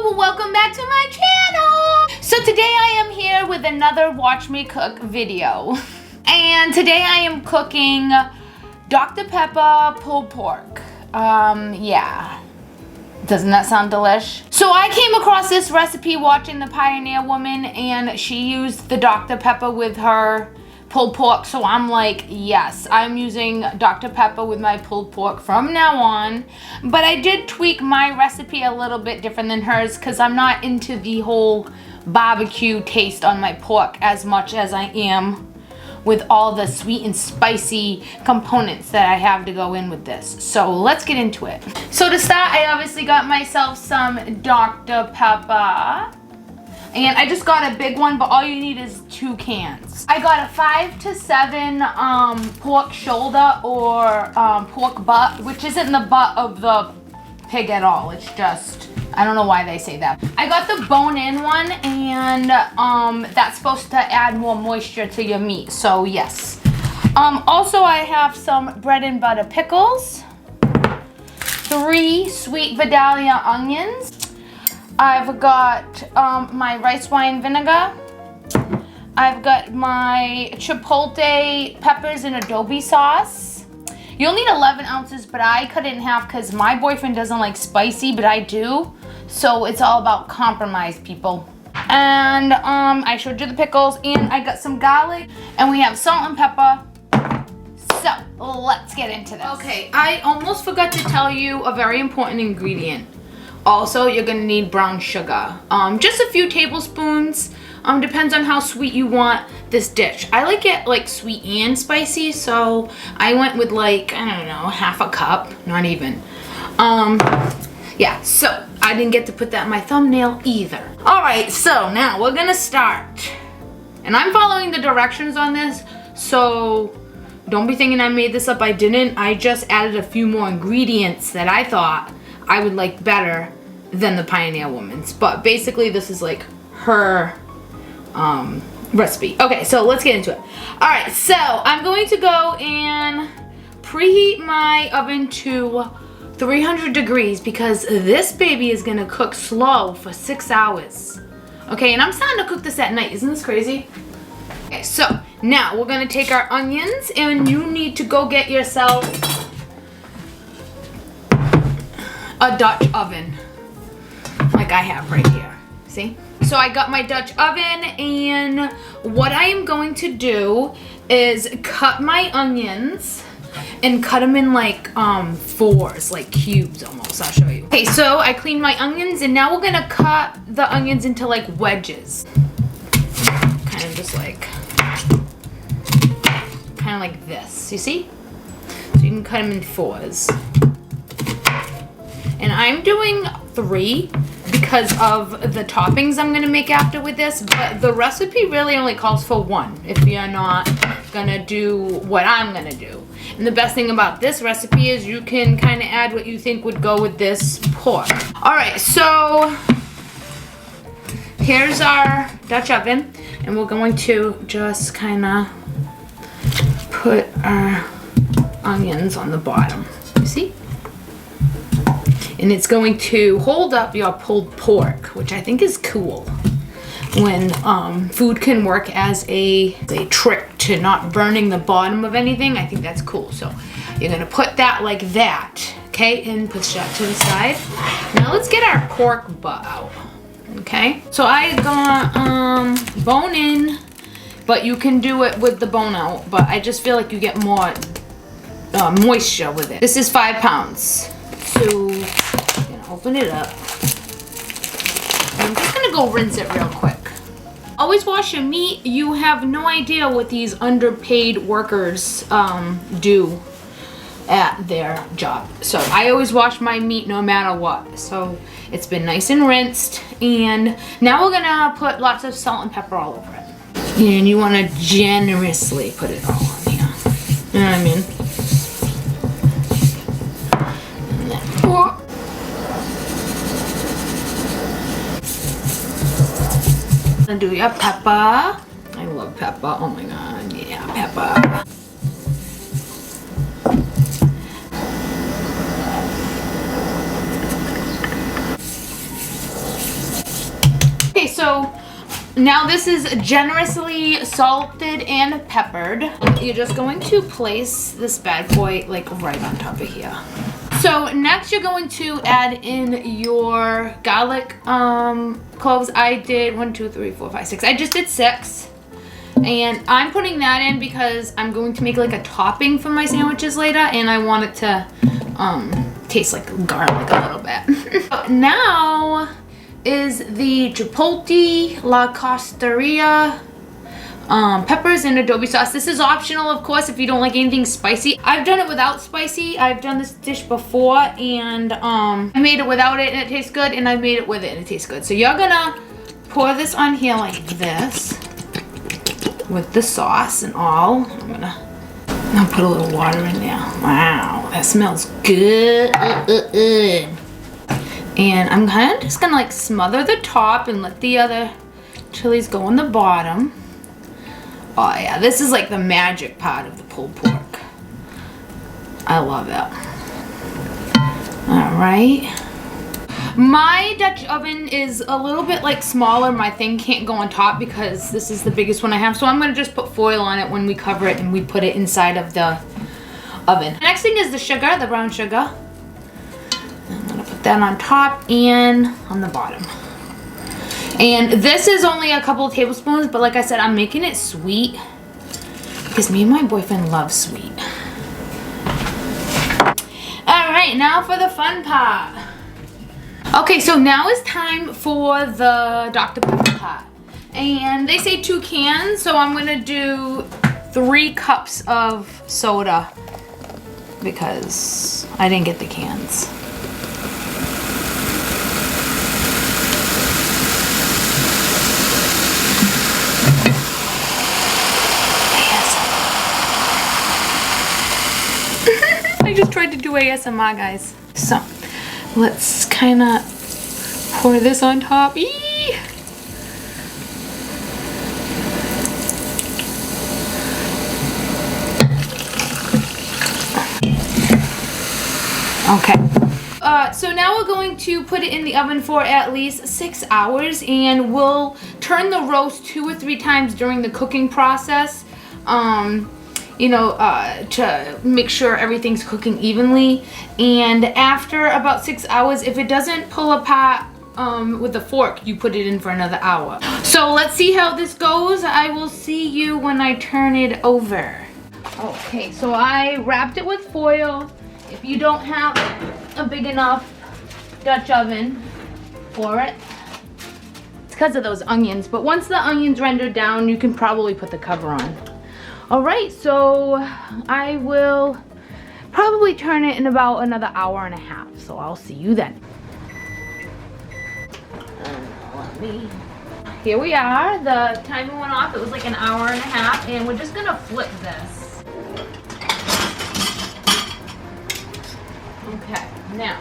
Hello, welcome back to my channel. So today I am here with another Watch Me Cook video. And today I am cooking Dr. Pepper pulled pork. Yeah. Doesn't that sound delish? So I came across this recipe watching the Pioneer Woman, and she used the Dr. Pepper with her pulled pork, so I'm like, yes, I'm using Dr. Pepper with my pulled pork from now on. But I did tweak my recipe a little bit different than hers because I'm not into the whole barbecue taste on my pork as much as I am with all the sweet and spicy components that I have to go in with this. So let's get into it. So to start, I obviously got myself some Dr. Pepper. And I just got a big one, but all you need is 2 cans. I got a 5 to 7 pork shoulder or pork butt, which isn't the butt of the pig at all. It's just, I don't know why they say that. I got the bone-in one, and that's supposed to add more moisture to your meat, so yes. Also, I have some bread and butter pickles, 3 sweet Vidalia onions. I've got my rice wine vinegar. I've got my chipotle peppers and adobe sauce. You'll need 11 ounces, but I cut it in half because my boyfriend doesn't like spicy, but I do. So it's all about compromise, people. And I showed you the pickles, and I got some garlic, and we have salt and pepper. So let's get into this. Okay, I almost forgot to tell you a very important ingredient. Also, you're gonna need brown sugar. Just a few tablespoons. Depends on how sweet you want this dish. I like it like sweet and spicy, so I went with like, I don't know, half a cup, not even. Yeah, so I didn't get to put that in my thumbnail either. All right, so now we're gonna start. And I'm following the directions on this, so don't be thinking I made this up. I didn't. I just added a few more ingredients that I thought I would like better than the Pioneer Woman's. But basically this is like her recipe. Okay, so let's get into it. Alright, so I'm going to go and preheat my oven to 300 degrees because this baby is gonna cook slow for 6 hours. Okay, and I'm starting to cook this at night. Isn't this crazy? Okay, so now we're gonna take our onions, and you need to go get yourself a Dutch oven like I have right here. See? So I got my Dutch oven, and what I am going to do is cut my onions and cut them in like 4s, like cubes almost. I'll show you. Okay, so I cleaned my onions, and now we're gonna cut the onions into like wedges. Kind of just like this. You see? So you can cut them in 4s. And I'm doing 3 because of the toppings I'm gonna make after with this, but the recipe really only calls for 1 if you're not gonna do what I'm gonna do. And the best thing about this recipe is you can kind of add what you think would go with this pork. Alright, so here's our Dutch oven, and we're going to just kind of put our onions on the bottom. You see? And it's going to hold up your pulled pork, which I think is cool. When food can work as a trick to not burning the bottom of anything, I think that's cool. So you're gonna put that like that, okay? And push that to the side. Now let's get our pork butt out, okay? So I got bone in, but you can do it with the bone out, but I just feel like you get more moisture with it. This is 5 pounds. So open it up. I'm just gonna go rinse it real quick. Always wash your meat. You have no idea what these underpaid workers do at their job. So I always wash my meat no matter what. So it's been nice and rinsed, and now we're gonna put lots of salt and pepper all over it. And you want to generously put it all on here. You know what I mean? And do your pepper. I love pepper. Oh my god, yeah, pepper. Okay, so now this is generously salted and peppered. You're just going to place this bad boy like right on top of here. So next you're going to add in your garlic cloves. I did 1, 2, 3, 4, 5, 6. I just did 6. And I'm putting that in because I'm going to make like a topping for my sandwiches later, and I want it to taste like garlic a little bit. Now is the Chipotle La Costeria peppers and adobe sauce. This is optional, of course, if you don't like anything spicy. I've done it without spicy. I've done this dish before, and I made it without it and it tastes good, and I made it with it and it tastes good. So you're gonna pour this on here like this with the sauce and all. I'll put a little water in there. Wow, that smells good. And I'm kind of just gonna like smother the top and let the other chilies go on the bottom. Oh yeah, this is like the magic part of the pulled pork. I love it. All right. My Dutch oven is a little bit like smaller. My thing can't go on top because this is the biggest one I have. So I'm gonna just put foil on it when we cover it and we put it inside of the oven. The next thing is the sugar, the brown sugar. I'm gonna put that on top and on the bottom. And this is only a couple of tablespoons, but like I said, I'm making it sweet because me and my boyfriend love sweet. All right, now for the fun part. Okay, so now is time for the Dr. Pepper pot. And they say 2 cans, so I'm gonna do 3 cups of soda because I didn't get the cans. I just tried to do ASMR, guys. So let's kind of pour this on top. Eee! Okay. So now we're going to put it in the oven for at least 6 hours, and we'll turn the roast 2 or 3 times during the cooking process. You know, to make sure everything's cooking evenly. And after about 6 hours, if it doesn't pull apart with a fork, you put it in for another hour. So let's see how this goes. I will see you when I turn it over. Okay, so I wrapped it with foil. If you don't have a big enough Dutch oven for it, it's because of those onions. But once the onions render down, you can probably put the cover on. All right, so I will probably turn it in about another hour and a half. So I'll see you then. Here we are. The timer went off. It was like an hour and a half, and we're just gonna flip this. Okay, now.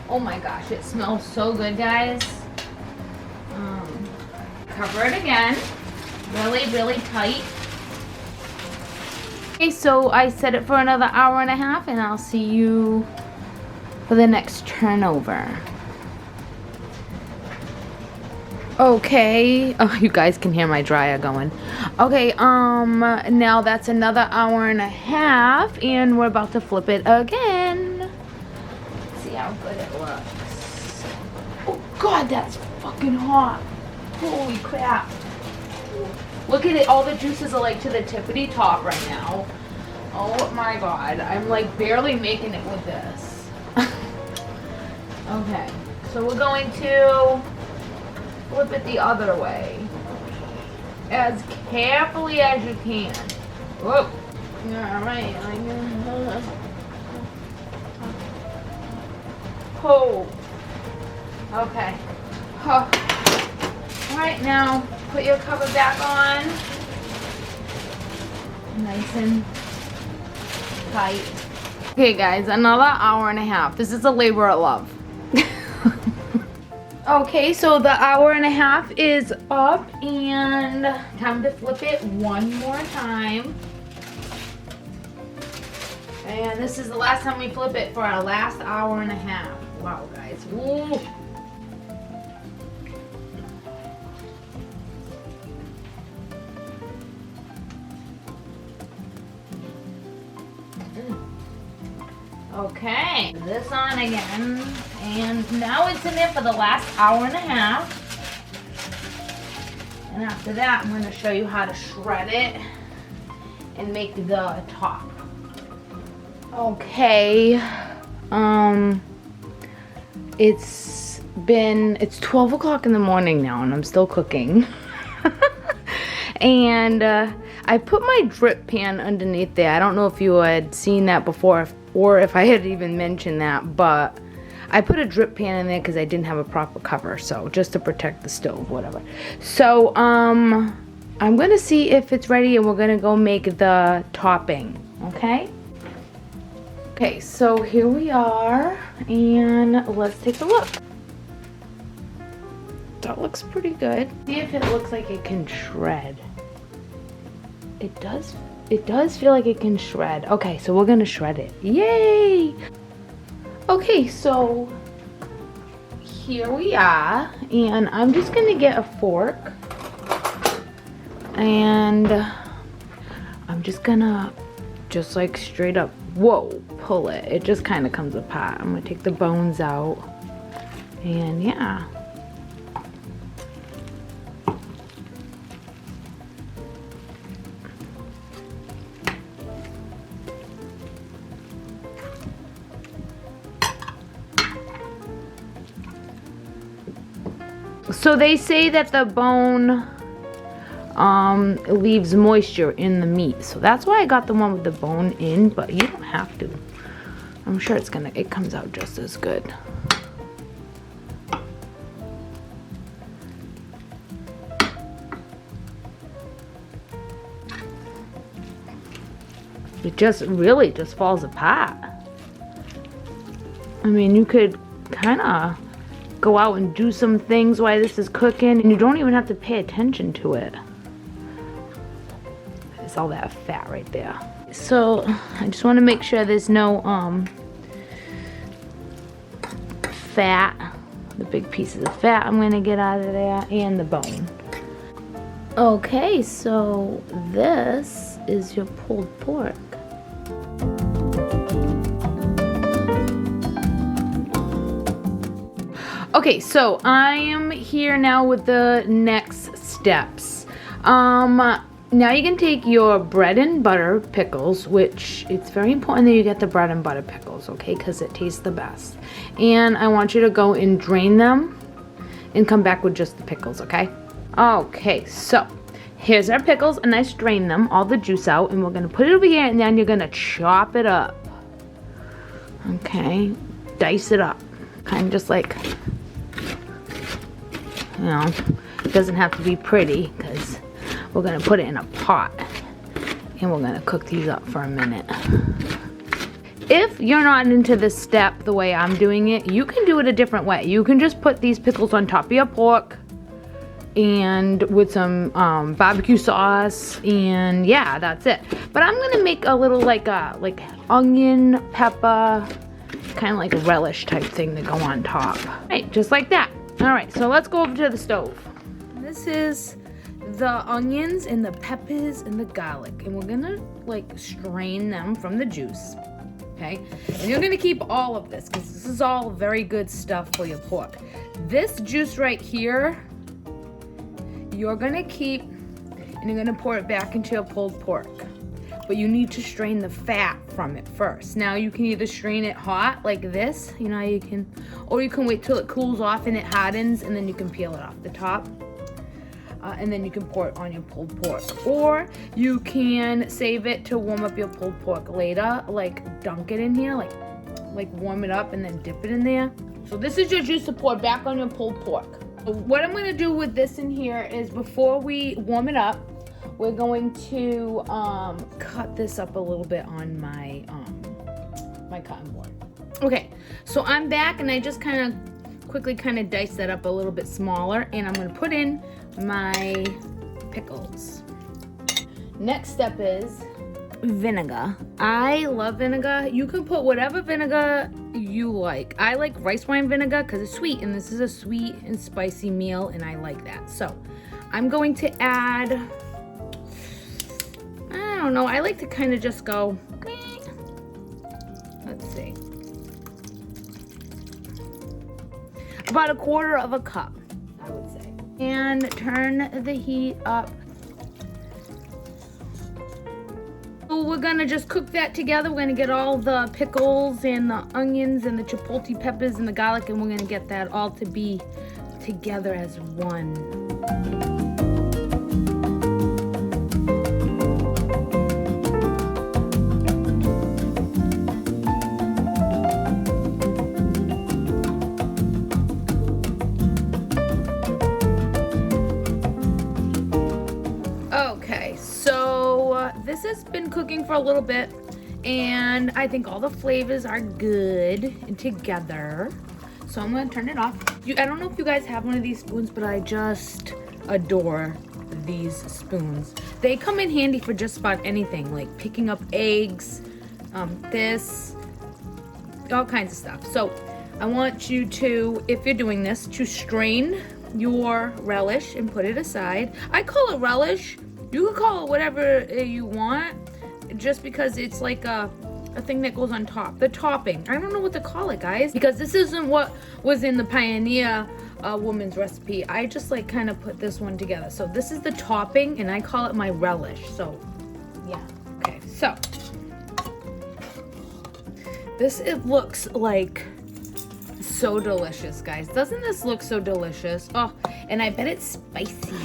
Oh my gosh, it smells so good, guys. Cover it again. Really, really tight. Okay, so I set it for another hour and a half, and I'll see you for the next turnover. Okay. Oh, you guys can hear my dryer going. Okay, now that's another hour and a half, and we're about to flip it again. Let's see how good it looks. Oh God, that's fucking hot. Holy crap. Look at it, all the juices are like to the tippity top right now. Oh my God, I'm like barely making it with this. Okay, so we're going to flip it the other way. As carefully as you can. Whoa. Alright. Oh. Okay. Huh. Alright, now put your cover back on. Nice and tight. Okay guys, another hour and a half. This is a labor of love. Okay, so the hour and a half is up, and time to flip it one more time. And this is the last time we flip it for our last hour and a half. Wow, guys. Ooh. Okay, this on again, and now it's in there for the last hour and a half. And after that, I'm going to show you how to shred it and make the top. Okay, it's 12 o'clock in the morning now, and I'm still cooking. And I put my drip pan underneath there. I don't know if you had seen that before or if I had even mentioned that, but I put a drip pan in there because I didn't have a proper cover, so just to protect the stove, whatever. So I'm gonna see if it's ready, and we're gonna go make the topping. Okay, so here we are, and let's take a look. That looks pretty good. See if it looks like it can shred. It does feel like it can shred. Okay, so we're gonna shred it. Yay! Okay, so here we are, and I'm just gonna get a fork, and I'm just gonna like straight up, whoa, pull it. It just kind of comes apart. I'm gonna take the bones out, and yeah. So they say that the bone leaves moisture in the meat. So that's why I got the one with the bone in, but you don't have to. I'm sure it comes out just as good. It really just falls apart. I mean, you could kind of go out and do some things while this is cooking, and you don't even have to pay attention to it. There's all that fat right there. So I just want to make sure there's no fat, the big pieces of fat I'm going to get out of there, and the bone. Okay, so this is your pulled pork. Okay, so I am here now with the next steps. Now you can take your bread and butter pickles, which it's very important that you get the bread and butter pickles, okay, because it tastes the best. And I want you to go and drain them and come back with just the pickles, okay? Okay, so here's our pickles, and I strained them, all the juice out, and we're gonna put it over here, and then you're gonna chop it up. Okay, dice it up, kind of just like, you know, it doesn't have to be pretty because we're gonna put it in a pot and we're gonna cook these up for a minute. If you're not into this step the way I'm doing it, you can do it a different way. You can just put these pickles on top of your pork and with some barbecue sauce, and yeah, that's it. But I'm gonna make a little like onion, pepper, kind of like a relish type thing to go on top. Right, just like that. All right, so let's go over to the stove. This is the onions and the peppers and the garlic, and we're gonna like strain them from the juice, okay? And you're gonna keep all of this because this is all very good stuff for your pork. This juice right here, you're gonna keep, and you're gonna pour it back into your pulled pork. But you need to strain the fat from it first. Now you can either strain it hot like this, you know, you can, or you can wait till it cools off and it hardens, and then you can peel it off the top. And then you can pour it on your pulled pork. Or you can save it to warm up your pulled pork later, like dunk it in here, like warm it up and then dip it in there. So this is your juice to pour back on your pulled pork. So what I'm gonna do with this in here is before we warm it up, we're going to cut this up a little bit on my my cotton board. Okay, so I'm back, and I just quickly diced that up a little bit smaller, and I'm gonna put in my pickles. Next step is vinegar. I love vinegar. You can put whatever vinegar you like. I like rice wine vinegar because it's sweet, and this is a sweet and spicy meal, and I like that. So I'm going to add, I don't know, I like to kind of just go, let's see, about a quarter of a cup, I would say. And turn the heat up. So we're gonna just cook that together. We're gonna get all the pickles and the onions and the chipotle peppers and the garlic, and we're gonna get that all to be together as one. Okay, so this has been cooking for a little bit, and I think all the flavors are good and together. So I'm gonna turn it off. I don't know if you guys have one of these spoons, but I just adore these spoons. They come in handy for just about anything, like picking up eggs, this, all kinds of stuff. So I want you to, if you're doing this, to strain your relish and put it aside. I call it relish. You can call it whatever you want, just because it's like a thing that goes on top. The topping. I don't know what to call it, guys, because this isn't what was in the Pioneer woman's recipe. I just like kind of put this one together. So this is the topping, and I call it my relish. So yeah. Okay, so this, it looks like so delicious, guys. Doesn't this look so delicious? Oh, and I bet it's spicy.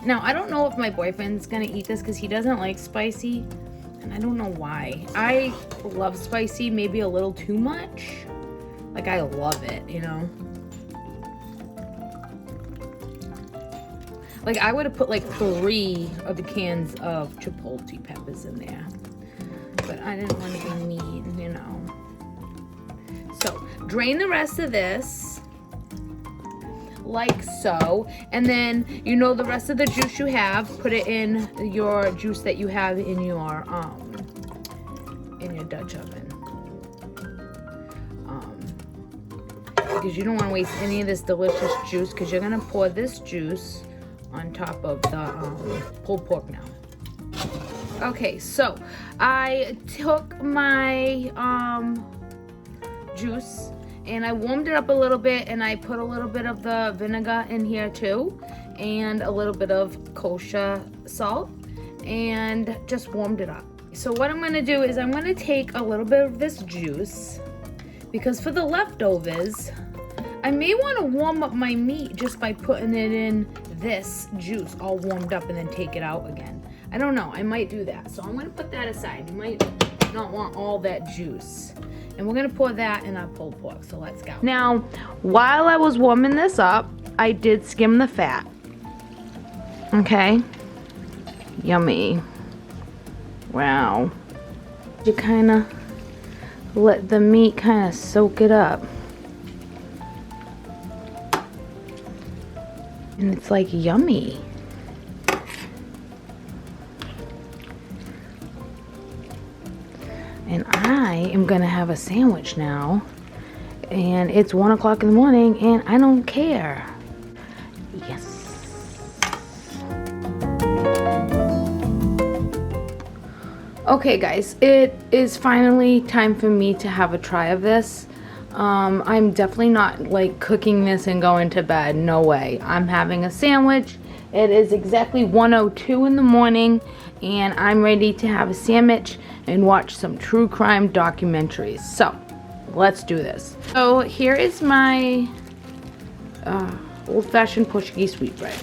Now, I don't know if my boyfriend's gonna eat this because he doesn't like spicy, and I don't know why. I love spicy, maybe a little too much. Like, I love it, you know? Like, I would have put like 3 of the cans of chipotle peppers in there, but I didn't want to be mean, you know? So, drain the rest of this, like so, and then, you know, the rest of the juice you have, put it in your juice that you have in your Dutch oven. Because you don't want to waste any of this delicious juice, because you're going to pour this juice on top of the pulled pork now. Okay, so I took my juice and I warmed it up a little bit, and I put a little bit of the vinegar in here too, and a little bit of kosher salt, and just warmed it up. So what I'm going to do is I'm going to take a little bit of this juice, because for the leftovers I may want to warm up my meat just by putting it in this juice all warmed up and then take it out again. I don't know, I might do that. So I'm going to put that aside. You might not want all that juice. And we're going to pour that in our pulled pork. So let's go. Now, while I was warming this up, I did skim the fat. Okay. Yummy. Wow. You kind of let the meat kind of soak it up. And it's like yummy. And I am gonna have a sandwich now, and it's 1 o'clock in the morning, and I don't care. Yes. Okay, guys, it is finally time for me to have a try of this. I'm definitely not like cooking this and going to bed. No way. I'm having a sandwich. It is exactly 1:02 in the morning, and I'm ready to have a sandwich and watch some true crime documentaries. So let's do this. So here is my old-fashioned Portuguese sweetbread.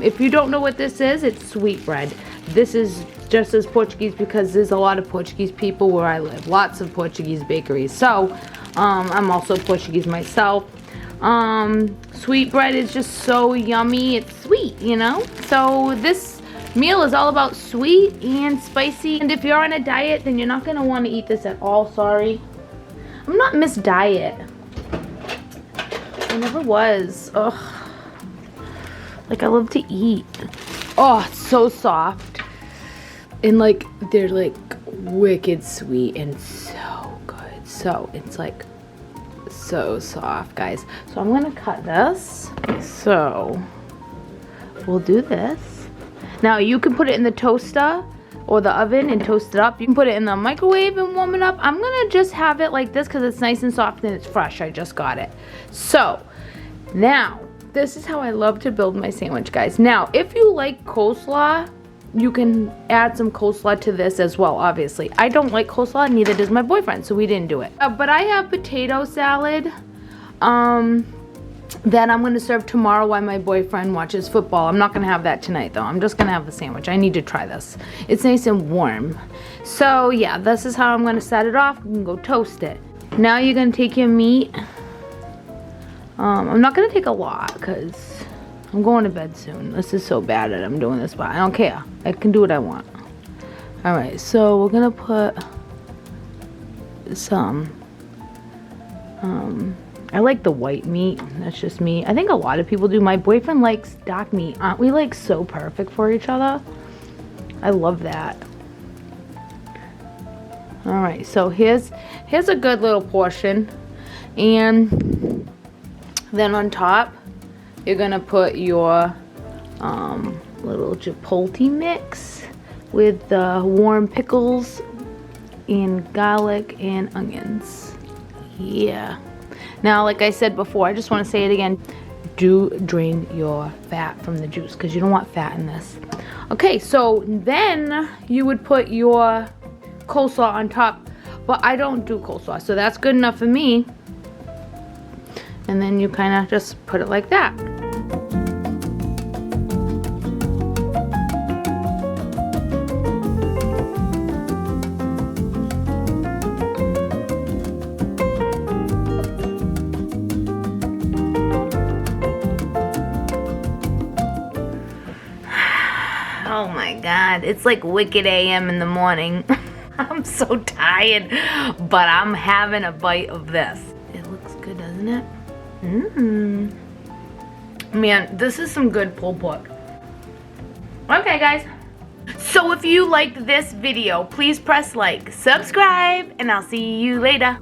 If you don't know what this is, it's sweetbread. This is just as Portuguese because there's a lot of Portuguese people where I live. Lots of Portuguese bakeries. So I'm also Portuguese myself. Sweetbread is just so yummy. It's sweet, you know? So this meal is all about sweet and spicy. And if you're on a diet, then you're not going to want to eat this at all. Sorry. I'm not Miss Diet. I never was. Ugh. Like, I love to eat. Oh, it's so soft. And like, they're like wicked sweet and so good. So it's like so soft, guys. So I'm gonna cut this. So we'll do this. Now you can put it in the toaster or the oven and toast it up. You can put it in the microwave and warm it up. I'm gonna just have it like this because it's nice and soft and it's fresh. I just got it. So Now, this is how I love to build my sandwich, guys. Now, if you like coleslaw, you can add some coleslaw to this as well, obviously. I don't like coleslaw, neither does my boyfriend, so we didn't do it. But I have potato salad that I'm gonna serve tomorrow while my boyfriend watches football. I'm not gonna have that tonight though. I'm just gonna have the sandwich. I need to try this. It's nice and warm. So yeah, this is how I'm gonna set it off. You can go toast it. Now you're gonna take your meat. I'm not gonna take a lot because I'm going to bed soon. This is so bad that I'm doing this, but I don't care. I can do what I want. All right, so we're gonna put some, I like the white meat. That's just me. I think a lot of people do. My boyfriend likes dark meat. Aren't we like so perfect for each other? I love that. All right, so here's a good little portion. And then on top, you're gonna put your little chipotle mix with the warm pickles and garlic and onions. Yeah. Now, like I said before, I just want to say it again. Do drain your fat from the juice because you don't want fat in this. Okay, so then you would put your coleslaw on top, but I don't do coleslaw, so that's good enough for me. And then you kind of just put it like that. Oh my God, it's like wicked AM in the morning. I'm so tired, but I'm having a bite of this. It looks good, doesn't it? Man, this is some good pulled pork. Okay, guys. So if you liked this video, please press like, subscribe, and I'll see you later.